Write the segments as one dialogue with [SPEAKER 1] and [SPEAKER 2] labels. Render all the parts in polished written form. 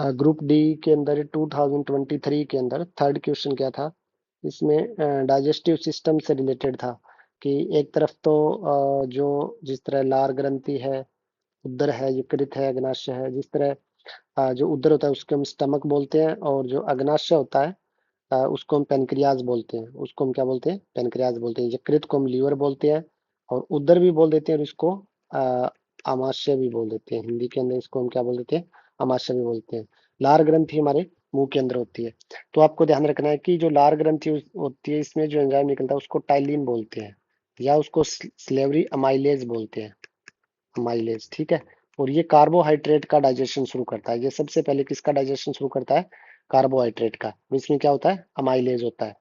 [SPEAKER 1] Group D के अंदर 2023 के अंदर थर्ड क्वेश्चन क्या था, इसमें डाइजेस्टिव सिस्टम से रिलेटेड था कि एक तरफ तो जो जिस तरह लार ग्रंथि है, उदर है, यकृत है, अग्नाशय है, जिस तरह जो उदर होता है उसको हम स्टमक बोलते हैं, और जो अग्नाशय होता है उसको हम पेनक्रियाज बोलते हैं, उसको हम क्या बोलते हैं, पेनक्रियाज बोलते हैं। यकृत को हम लीवर बोलते हैं, और उदर भी बोल देते हैं, और इसको अ, आमाशय भी बोल देते हैं। हिंदी के अंदर इसको हम क्या बोल देते हैं, आमाशय भी बोलते हैं। लार ग्रंथि हमारे मुंह के अंदर होती है। तो आपको ध्यान रखना है कि जो लार ग्रंथि होती है, इसमें जो एंजाइम निकलता है उसको टाइलिन बोलते हैं, या उसको स्लेवरी अमाइलेज बोलते हैं, अमाइलेज, ठीक है। और ये कार्बोहाइड्रेट का डाइजेशन शुरू करता है। ये सबसे पहले किसका डाइजेशन शुरू करता है, कार्बोहाइड्रेट का। इसमें क्या होता है, अमाइलेज होता है।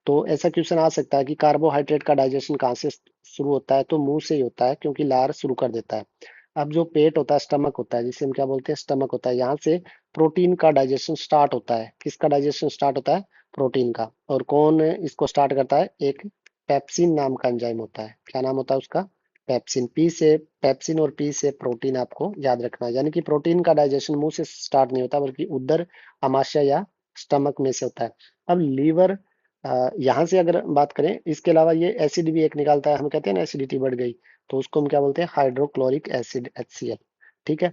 [SPEAKER 1] तो ऐसा क्वेश्चन आ सकता है कि कार्बोहाइड्रेट का डाइजेशन कहाँ से शुरू होता है, तो मुंह से ही होता है, क्योंकि लार शुरू कर देता है। अब जो पेट होता है, स्टमक होता है, जिसे हम क्या बोलते हैं, स्टमक होता है, यहाँ से प्रोटीन का डाइजेशन स्टार्ट होता है। किसका डाइजेशन स्टार्ट होता है, प्रोटीन का। और कौन इसको स्टार्ट करता है, एक पेप्सिन नाम का एंजाइम होता है। क्या नाम होता है उसका, पेप्सिन। पी से पेप्सिन और पी से प्रोटीन, आपको याद रखना है। यानी कि प्रोटीन का डाइजेशन मुंह से स्टार्ट नहीं होता, बल्कि उदर, आमाशय या स्टमक में से होता है। अब लीवर, यहाँ से अगर बात करें, इसके अलावा ये एसिड भी एक निकालता है। हम कहते हैं ना एसिडिटी बढ़ गई, तो उसको हम क्या बोलते हैं, हाइड्रोक्लोरिक एसिड, HCl, ठीक है।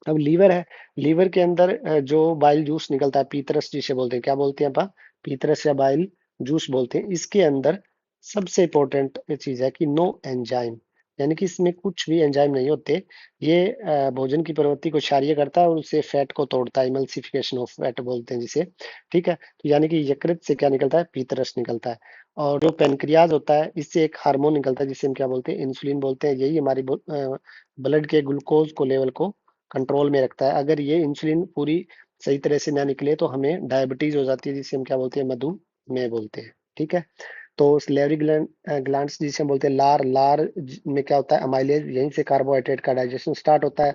[SPEAKER 1] अब लीवर है, लीवर के अंदर जो बाइल जूस निकलता है, पीतरस जिसे बोलते हैं, क्या बोलते हैं अपन, पीतरस या बाइल जूस बोलते हैं। इसके अंदर सबसे इंपॉर्टेंट चीज है कि नो एंजाइम, यानी कि इसमें कुछ भी एंजाइम नहीं होते। ये भोजन की प्रवृत्ति को क्षारीय करता है और उससे फैट को तोड़ता है, इमल्सिफिकेशन ऑफ फैट बोलते हैं जिसे, ठीक है। तो यानी कि यकृत से क्या निकलता है, पीतरस निकलता है। और जो पेनक्रियाज होता है, इससे एक हार्मोन निकलता है जिसे हम क्या बोलते हैं, इंसुलिन बोलते हैं। यही हमारी ब्लड के ग्लूकोज को लेवल को कंट्रोल में रखता है। अगर ये इंसुलिन पूरी सही तरह से ना निकले तो हमें डायबिटीज हो जाती है, जिसे हम क्या बोलते हैं, मधुमेह बोलते हैं, ठीक है। तो सलेवरी ग्लैंड्स जिसे हम बोलते हैं लार, में क्या होता है, अमाइलेज, यहीं से कार्बोहाइड्रेट का डाइजेशन स्टार्ट होता है।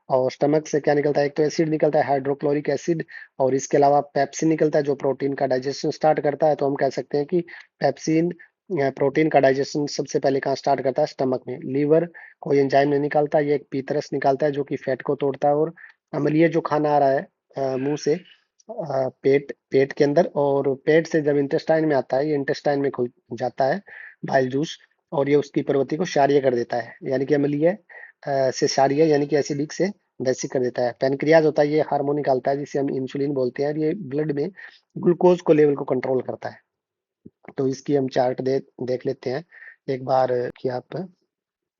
[SPEAKER 1] और स्टमक से क्या निकलता है, एक तो एसिड निकलता है, हाइड्रोक्लोरिक एसिड, और इसके अलावा पेप्सिन निकलता है जो प्रोटीन का डाइजेशन स्टार्ट करता है। तो हम कह सकते हैं कि पेप्सिन प्रोटीन का डाइजेशन सबसे पहले कहाँ स्टार्ट करता है, स्टमक में। लीवर कोई एंजाइम नहीं निकालता, ये एक पीतरस निकालता है जो कि फैट को तोड़ता है। और अम्लीय जो खाना आ रहा है मुंह से, पेट पेट के अंदर, और पेट से जब इंटेस्टाइन में आता है, ये इंटेस्टाइन में खुल जाता है बाइल जूस, और ये उसकी प्रवृत्ति को क्षारीय कर देता है। यानी कि अम्लीय से क्षारीय, यानी कि एसिडिक से बेसिक कर देता है। पैनक्रियाज होता है, ये हार्मोन निकालता है जिसे हम इंसुलिन बोलते हैं, और ये ब्लड में ग्लूकोज को लेवल को कंट्रोल करता है। तो इसकी हम चार्ट देख लेते हैं एक बार कि आप,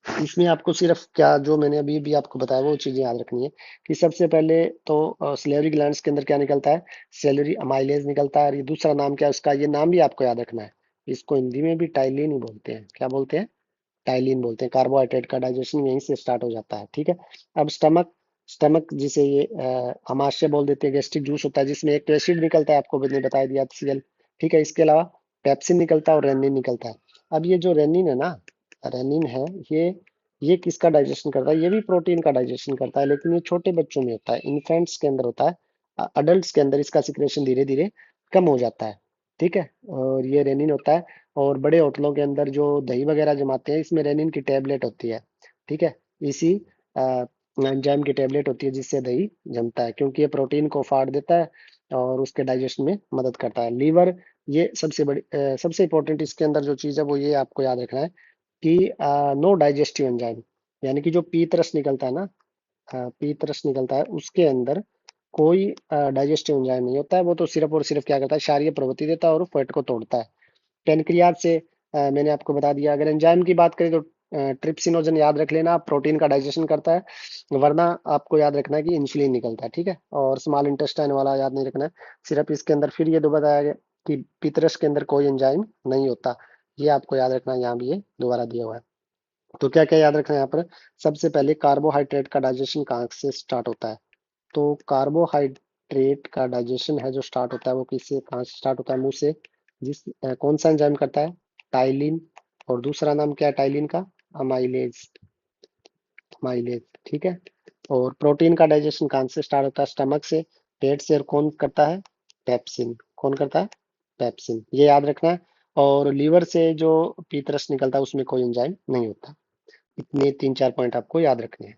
[SPEAKER 1] इसमें आपको सिर्फ क्या जो मैंने अभी भी आपको बताया वो चीजें याद रखनी है कि सबसे पहले तो सैलरी ग्लैंड्स के अंदर क्या निकलता है, सैलरी अमाइलेज निकलता है। और ये दूसरा नाम क्या है उसका, ये नाम भी आपको याद रखना है। इसको हिंदी में भी टाइलिन ही बोलते हैं। क्या बोलते हैं, टाइलिन बोलते हैं। कार्बोहाइड्रेट का डाइजेशन यहीं से स्टार्ट हो जाता है, ठीक है। अब स्टमक, जिसे ये आमाशय बोल देते हैं, गैस्ट्रिक जूस होता है जिसमें एक तो एसिड निकलता है, आपको मैंने बता दिया, HCl, ठीक है। इसके अलावा पेप्सिन निकलता है और रेनिन निकलता है। अब ये जो रेनिन है ना, रेनिन है, ये किसका डाइजेशन करता है, ये भी प्रोटीन का डाइजेशन करता है, लेकिन ये छोटे बच्चों में होता है, इन्फेंट्स के अंदर होता है। अडल्ट्स के अंदर इसका सिक्रेशन धीरे धीरे कम हो जाता है, ठीक है। और ये रेनिन होता है। और बड़े होटलों के अंदर जो दही वगैरह जमाते हैं, इसमें रेनिन की टेबलेट होती है, ठीक है। इसी एंजाइम की टेबलेट होती है जिससे दही जमता है, क्योंकि ये प्रोटीन को फाड़ देता है और उसके डाइजेशन में मदद करता है। लीवर, ये सबसे बड़ी सबसे इंपॉर्टेंट इसके अंदर जो चीज़ है वो ये आपको याद रखना है कि नो डाइजेस्टिव एंजाइम, यानी कि जो पीत रस निकलता है ना, पीत रस निकलता है, उसके अंदर कोई डाइजेस्टिव एंजाइम नहीं होता है। वो तो सिर्फ और सिर्फ क्या करता है, क्षारीय प्रवृत्ति देता है और फैट को तोड़ता है। पेनक्रियाज से मैंने आपको बता दिया। अगर एंजाइम की बात करें तो ट्रिप्सिनोजन याद रख लेना, प्रोटीन का डाइजेशन करता है। वरना आपको याद रखना है कि इंसुलिन निकलता है, ठीक है। और स्मॉल इंटेस्टाइन वाला याद नहीं रखना है, सिर्फ इसके अंदर फिर ये दो बताया गया कि पितरस के अंदर कोई एंजाइम नहीं होता। ये आपको याद रखना है, यहाँ भी ये दोबारा दिया हुआ है। तो क्या क्या याद रखना है यहाँ पर, सबसे पहले कार्बोहाइड्रेट का डाइजेशन कहाँ से स्टार्ट होता है, तो कार्बोहाइड्रेट का डाइजेशन है जो स्टार्ट होता है वो किससे, कहाँ से स्टार्ट होता है, मुंह से। कौन सा एंजाइम करता है, टाइलिन। और दूसरा नाम क्या है टाइलिन का, अमाइलेज, अमाइलेज, ठीक है। और प्रोटीन का डाइजेशन कहाँ से स्टार्ट होता है, स्टमक से। पेट से, और कौन करता है, पेप्सिन, कौन करता है, पेप्सिन, ये याद रखना है। और लीवर से जो पीतरस निकलता है उसमें कोई एंजाइम नहीं होता। इतने 3-4 पॉइंट आपको याद रखने हैं।